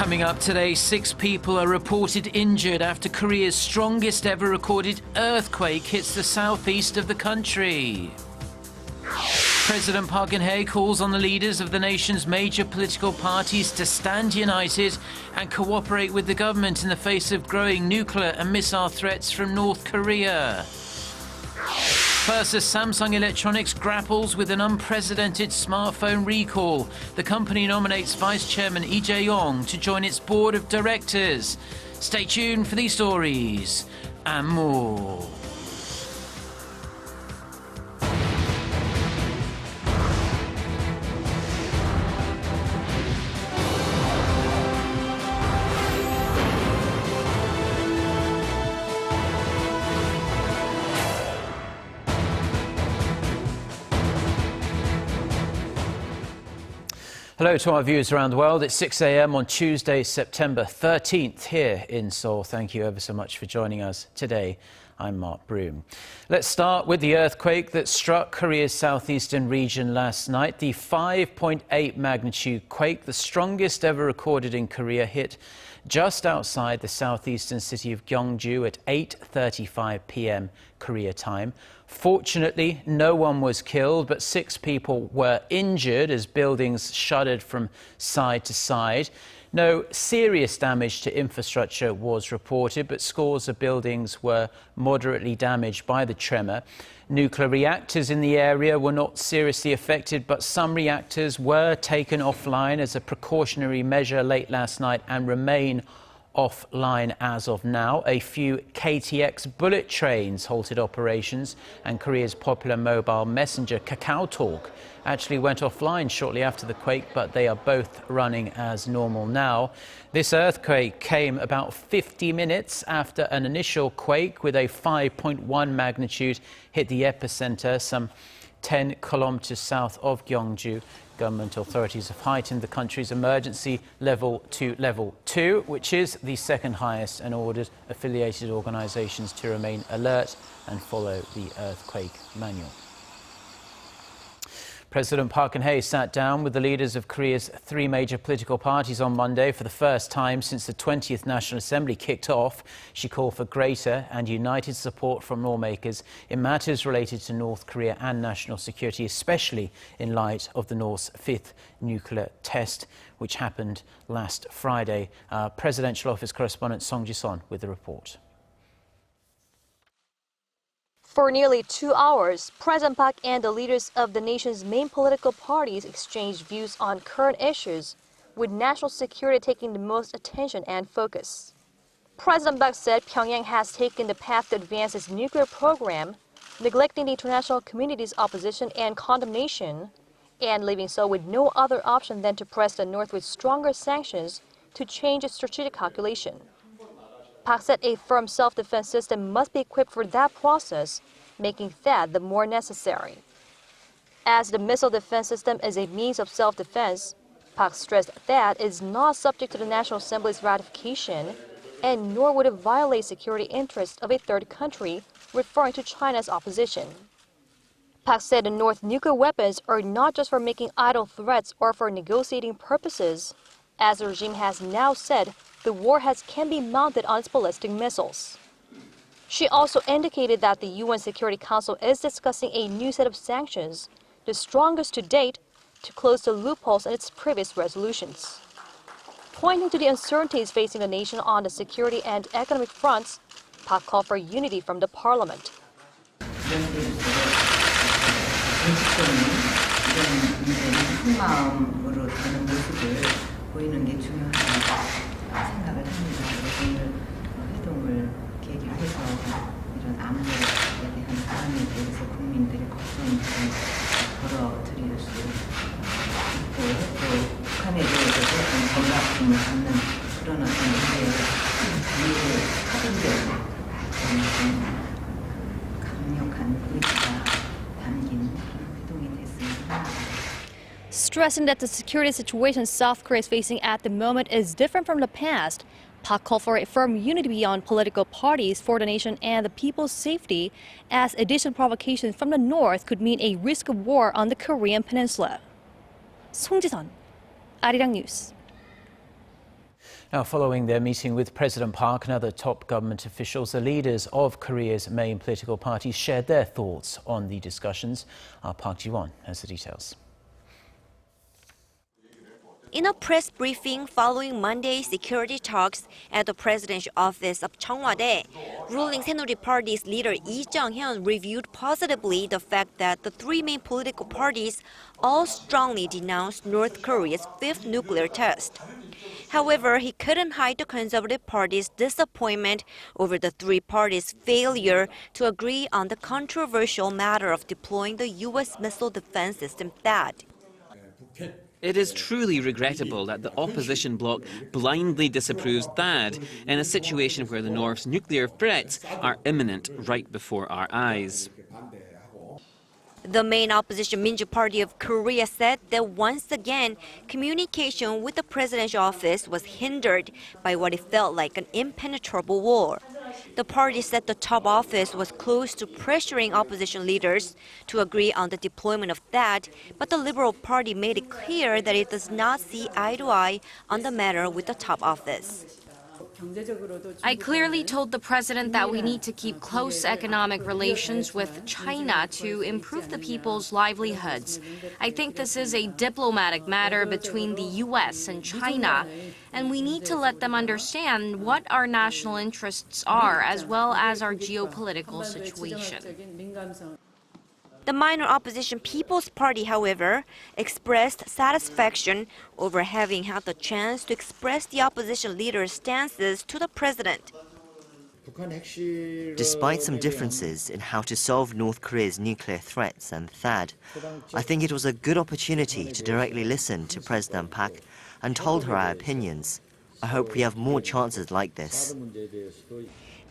Coming up today, 6 people are reported injured after Korea's strongest ever recorded earthquake hits the southeast of the country. President Park Geun-hye calls on the leaders of the nation's major political parties to stand united and cooperate with the government in the face of growing nuclear and missile threats from North Korea. First, as Samsung Electronics grapples with an unprecedented smartphone recall, the company nominates Vice Chairman Lee Jae-yong to join its board of directors. Stay tuned for these stories and more. Hello to our viewers around the world. It's 6 a.m. on Tuesday, September 13th here in Seoul. Thank you ever so much for joining us today. I'm Mark Broom. Let's start with the earthquake that struck Korea's southeastern region last night. The 5.8 magnitude quake, the strongest ever recorded in Korea, hit just outside the southeastern city of Gyeongju at 8:35 p.m. Korea time. Fortunately, no one was killed, but 6 people were injured as buildings shuddered from side to side. No serious damage to infrastructure was reported, but scores of buildings were moderately damaged by the tremor. Nuclear reactors in the area were not seriously affected, but some reactors were taken offline as a precautionary measure late last night and remain offline as of now. A few KTX bullet trains halted operations, and Korea's popular mobile messenger KakaoTalk actually went offline shortly after the quake, but they are both running as normal now. This earthquake came about 50 minutes after an initial quake with a 5.1 magnitude hit the epicenter some 10 kilometers south of Gyeongju. Government authorities have heightened the country's emergency level to level 2, which is the second highest, and ordered affiliated organizations to remain alert and follow the earthquake manual. President Park Geun-hye sat down with the leaders of Korea's 3 major political parties on Monday for the first time since the 20th National Assembly kicked off. She called for greater and united support from lawmakers in matters related to North Korea and national security, especially in light of the North's 5th nuclear test, which happened last Friday. Presidential Office correspondent Song Ji-sun with the report. For nearly 2 hours, President Park and the leaders of the nation's main political parties exchanged views on current issues, with national security taking the most attention and focus. President Park said Pyongyang has taken the path to advance its nuclear program, neglecting the international community's opposition and condemnation, and leaving Seoul with no other option than to press the North with stronger sanctions to change its strategic calculation. Park said a firm self-defense system must be equipped for that process, making THAAD the more necessary. As the missile defense system is a means of self-defense, Park stressed THAAD is not subject to the National Assembly's ratification, and nor would it violate security interests of a third country, referring to China's opposition. Park said the North's nuclear weapons are not just for making idle threats or for negotiating purposes, as the regime has now said the warheads can be mounted on its ballistic missiles. She also indicated that the UN Security Council is discussing a new set of sanctions, the strongest to date, to close the loopholes in its previous resolutions. Pointing to the uncertainties facing the nation on the security and economic fronts, Park called for unity from the parliament. 생각을 합니다. 오늘 회동을 계기로 해서 이런 안보에 대한 사안에 대해서 국민들의 걱정을 덜어드릴 수 있고, 또 북한에 대해서도 경각심을 갖는 그런 어떤 문제의 이해를 하던데 강력한 의지가 담긴 그런 회동이 됐습니다. Stressing that the security situation South Korea is facing at the moment is different from the past, Park called for a firm unity beyond political parties for the nation and the people's safety, as additional provocations from the North could mean a risk of war on the Korean peninsula. Song Ji-sun, Arirang News. Now, following their meeting with President Park and other top government officials, the leaders of Korea's main political parties shared their thoughts on the discussions. Our Park Ji-won has the details. In a press briefing following Monday's security talks at the presidential office of Cheongwade, ruling Saenuri Party's leader Lee Jae-yong reviewed positively the fact that the three main political parties all strongly denounced North Korea's fifth nuclear test. However, he couldn't hide the Conservative Party's disappointment over the three parties' failure to agree on the controversial matter of deploying the U.S. missile defense system THAAD. It is truly regrettable that the opposition bloc blindly disapproves THAAD in a situation where the North's nuclear threats are imminent right before our eyes. The main opposition Minju Party of Korea said that once again, communication with the presidential office was hindered by what it felt like an impenetrable wall. The party said the top office was close to pressuring opposition leaders to agree on the deployment of THAAD, but the Liberal Party made it clear that it does not see eye to eye on the matter with the top office. I clearly told the president that we need to keep close economic relations with China to improve the people's livelihoods. I think this is a diplomatic matter between the U.S. and China, and we need to let them understand what our national interests are as well as our geopolitical situation. The minor opposition People's Party, however, expressed satisfaction over having had the chance to express the opposition leader's stances to the president. Despite some differences in how to solve North Korea's nuclear threats and THAAD, I think it was a good opportunity to directly listen to President Park and told her our opinions. I hope we have more chances like this.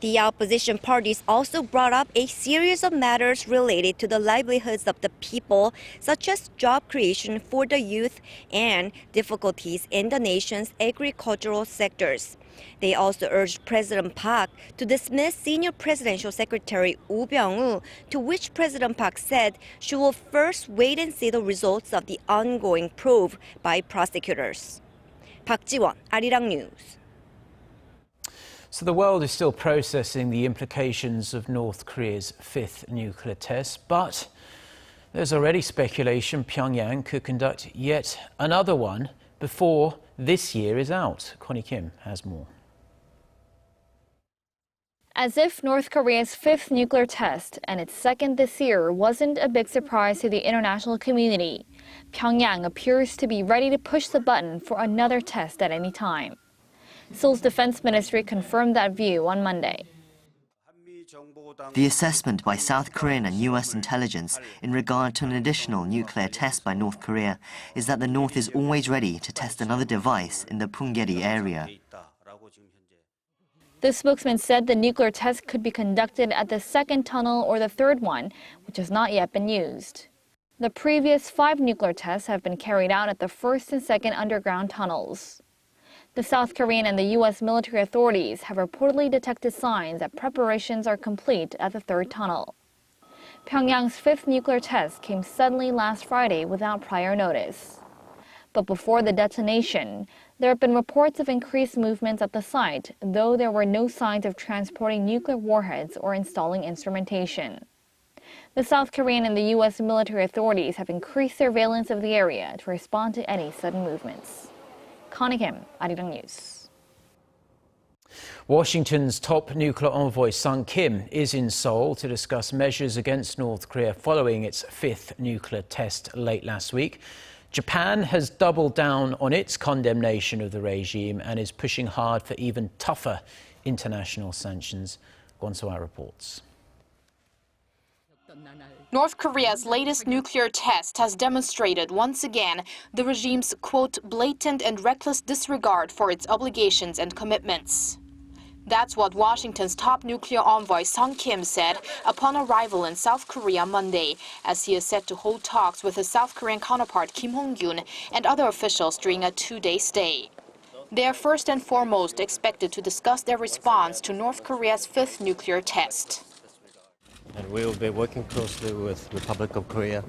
The opposition parties also brought up a series of matters related to the livelihoods of the people, such as job creation for the youth and difficulties in the nation's agricultural sectors. They also urged President Park to dismiss Senior Presidential Secretary Oh Byung-woo, to which President Park said she will first wait and see the results of the ongoing probe by prosecutors. Park Ji-won, Arirang News. So the world is still processing the implications of North Korea's fifth nuclear test, but there's already speculation Pyongyang could conduct yet another one before this year is out. Connie Kim has more. As if North Korea's fifth nuclear test and its second this year wasn't a big surprise to the international community, Pyongyang appears to be ready to push the button for another test at any time. Seoul's defense ministry confirmed that view on Monday. The assessment by South Korean and U.S. intelligence in regard to an additional nuclear test by North Korea is that the North is always ready to test another device in the Punggye-ri area. The spokesman said the nuclear test could be conducted at the second tunnel or the third one, which has not yet been used. The previous 5 nuclear tests have been carried out at the first and second underground tunnels. The South Korean and the U.S. military authorities have reportedly detected signs that preparations are complete at the third tunnel. Pyongyang's fifth nuclear test came suddenly last Friday without prior notice. But before the detonation, there have been reports of increased movements at the site, though there were no signs of transporting nuclear warheads or installing instrumentation. The South Korean and the U.S. military authorities have increased surveillance of the area to respond to any sudden movements. Connie Kim, Arirang News. Washington's top nuclear envoy Sung Kim is in Seoul to discuss measures against North Korea following its fifth nuclear test late last week. Japan has doubled down on its condemnation of the regime and is pushing hard for even tougher international sanctions. Kwon So-ah reports. North Korea's latest nuclear test has demonstrated once again the regime's, quote, blatant and reckless disregard for its obligations and commitments. That's what Washington's top nuclear envoy Sung Kim said upon arrival in South Korea Monday, as he is set to hold talks with his South Korean counterpart Kim Hong-kyun and other officials during a 2-day stay. They are first and foremost expected to discuss their response to North Korea's fifth nuclear test. And we will be working closely with Republic of Korea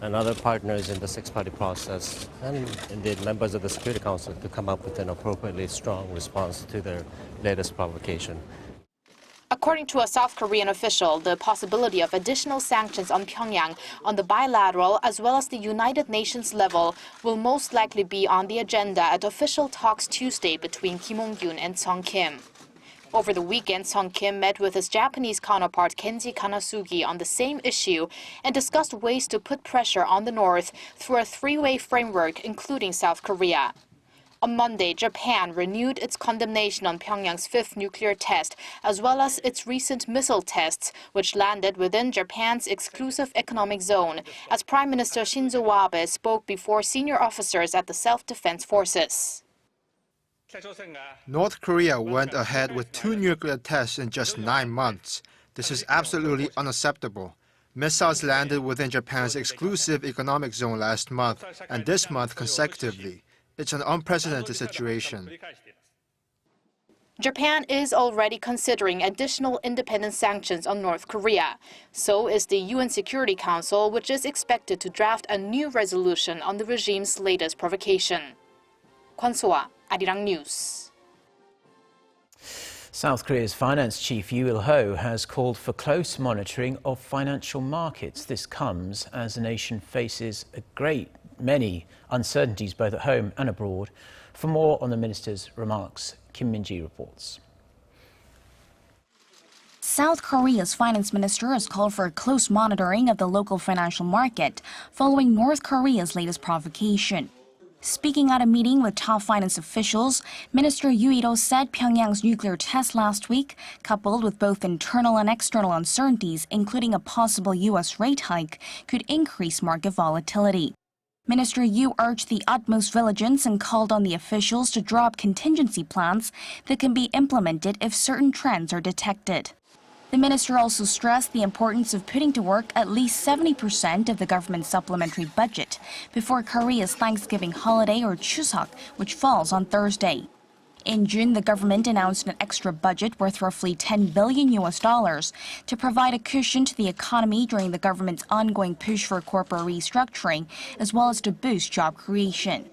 and other partners in the six-party process and indeed members of the Security Council to come up with an appropriately strong response to their latest provocation. According to a South Korean official, the possibility of additional sanctions on Pyongyang on the bilateral as well as the United Nations level will most likely be on the agenda at official talks Tuesday between Kim Hong-gyun and Song Kim. Over the weekend, Song Kim met with his Japanese counterpart Kenji Kanasugi on the same issue and discussed ways to put pressure on the North through a three-way framework, including South Korea. On Monday, Japan renewed its condemnation on Pyongyang's fifth nuclear test, as well as its recent missile tests, which landed within Japan's exclusive economic zone, as Prime Minister Shinzo Abe spoke before senior officers at the self-defense forces. North Korea went ahead with 2 nuclear tests in just 9 months. This is absolutely unacceptable. Missiles landed within Japan's exclusive economic zone last month, and this month consecutively. It's an unprecedented situation. Japan is already considering additional independent sanctions on North Korea. So is the UN Security Council, which is expected to draft a new resolution on the regime's latest provocation. Kwon So-ah, Arirang News. South Korea's finance chief Yoo Il-ho has called for close monitoring of financial markets. This comes as the nation faces many uncertainties both at home and abroad. For more on the minister's remarks, Kim Min-ji reports. South Korea's finance minister has called for close monitoring of the local financial market following North Korea's latest provocation. Speaking at a meeting with top finance officials, Minister Yoo Il-ho said Pyongyang's nuclear test last week, coupled with both internal and external uncertainties, including a possible U.S. rate hike, could increase market volatility. Minister Yoo urged the utmost vigilance and called on the officials to draw up contingency plans that can be implemented if certain trends are detected. The minister also stressed the importance of putting to work at least 70% of the government's supplementary budget before Korea's Thanksgiving holiday or Chuseok, which falls on Thursday. In June, the government announced an extra budget worth roughly $10 billion to provide a cushion to the economy during the government's ongoing push for corporate restructuring, as well as to boost job creation.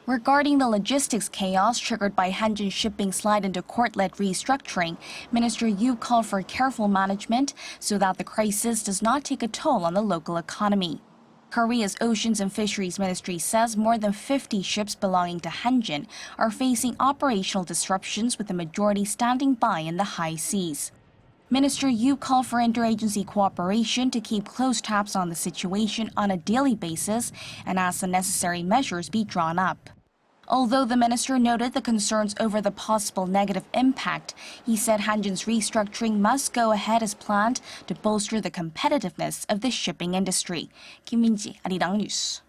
Regarding the logistics chaos triggered by HANJIN shipping slide into court-led restructuring, Minister Yoo called for careful management so that the crisis does not take a toll on the local economy. Korea's Oceans and Fisheries Ministry says more than 50 ships belonging to HANJIN are facing operational disruptions, with the majority standing by in the high seas. Minister Yoo called for interagency cooperation to keep close tabs on the situation on a daily basis and asked the necessary measures be drawn up. Although the minister noted the concerns over the possible negative impact, he said HANJIN's restructuring must go ahead as planned to bolster the competitiveness of the shipping industry. Kim Min-ji, Arirang News.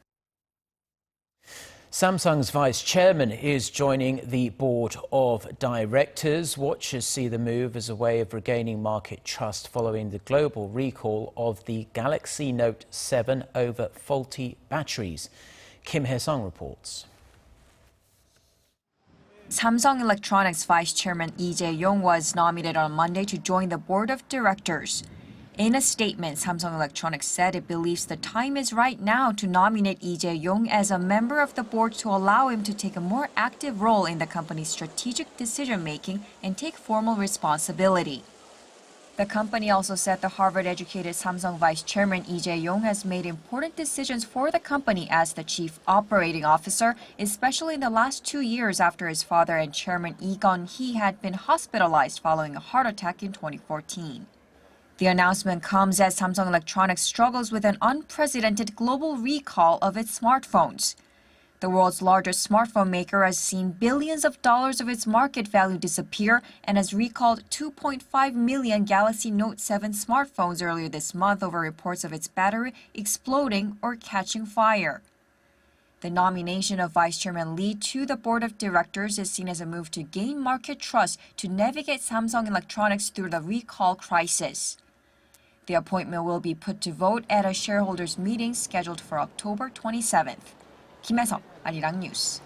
Samsung's vice chairman is joining the board of directors. Watchers see the move as a way of regaining market trust following the global recall of the Galaxy Note 7 over faulty batteries. Kim Hae-sung reports. Samsung Electronics Vice Chairman Lee Jae-yong was nominated on Monday to join the board of directors. In a statement, Samsung Electronics said it believes the time is right now to nominate Lee Jae-yong as a member of the board to allow him to take a more active role in the company's strategic decision-making and take formal responsibility. The company also said the Harvard-educated Samsung Vice Chairman Lee Jae-yong has made important decisions for the company as the chief operating officer, especially in the last 2 years after his father and Chairman Lee Gun-hee had been hospitalized following a heart attack in 2014. The announcement comes as Samsung Electronics struggles with an unprecedented global recall of its smartphones. The world's largest smartphone maker has seen billions of dollars of its market value disappear and has recalled 2.5 million Galaxy Note 7 smartphones earlier this month over reports of its battery exploding or catching fire. The nomination of Vice Chairman Lee to the board of directors is seen as a move to gain market trust to navigate Samsung Electronics through the recall crisis. The appointment will be put to vote at a shareholders' meeting scheduled for October 27th. Kim Hae-sung, Arirang News.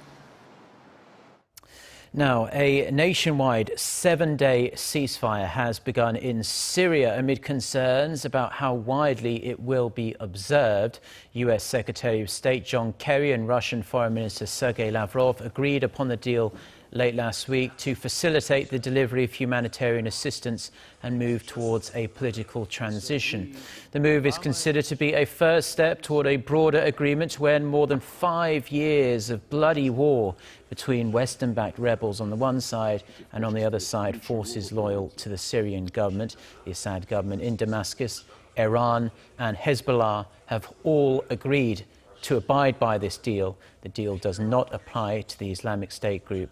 Now, a nationwide 7-day ceasefire has begun in Syria amid concerns about how widely it will be observed. U.S. Secretary of State John Kerry and Russian Foreign Minister Sergei Lavrov agreed upon the deal late last week to facilitate the delivery of humanitarian assistance and move towards a political transition. The move is considered to be a first step toward a broader agreement to end more than 5 years of bloody war between Western-backed rebels on the one side and on the other side forces loyal to the Syrian government. The Assad government in Damascus, Iran and Hezbollah have all agreed to abide by this deal. The deal does not apply to the Islamic State group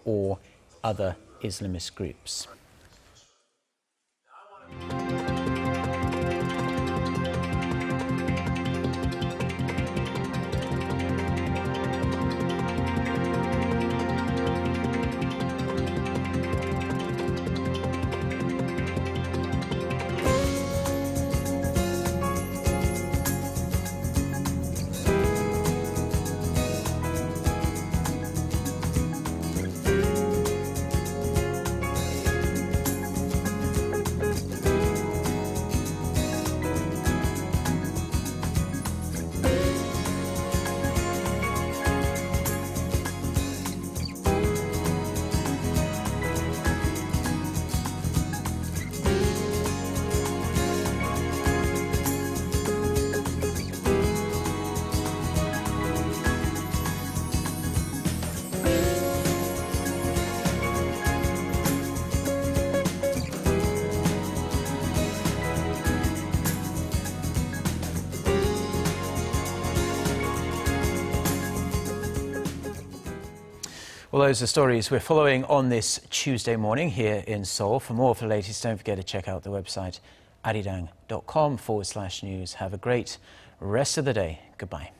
or other Islamist groups. Well, those are stories we're following on this Tuesday morning here in Seoul. For more of the latest, don't forget to check out the website arirang.com/news. Have a great rest of the day. Goodbye.